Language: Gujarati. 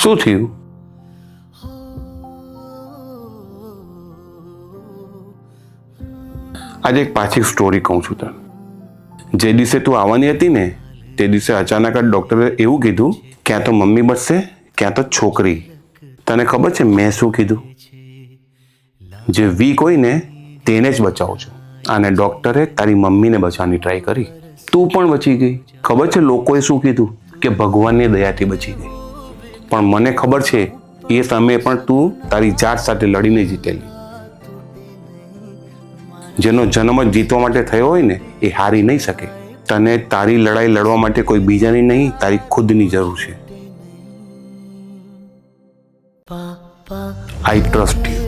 શું થયું? આજે એક પાછી સ્ટોરી કહું છું તને. જે દિવસે તું આવવાની હતી ને તે દિવસે અચાનક જ ડૉક્ટરે એવું કીધું ક્યાં તો મમ્મી બચશે ક્યાં તો છોકરી. તને ખબર છે મેં શું કીધું? જે વીક હોય ને તેને જ બચાવું છું. અને ડૉક્ટરે તારી મમ્મીને બચાવવાની ટ્રાય કરી, તું પણ બચી ગઈ. ખબર છે લોકોએ શું કીધું કે ભગવાનની દયાથી બચી ગઈ, પણ મને ખબર છે એ સમયે પણ તું તારી જાત સાથે લડીને જીતેલી. જેનો જન્મ જ જીતવા માટે થયો હોય ને એ હારી નહીં શકે. તને તારી લડાઈ લડવા માટે કોઈ બીજાની નહીં, તારી ખુદની જરૂર છે. આઈ ટ્રસ્ટ યુ.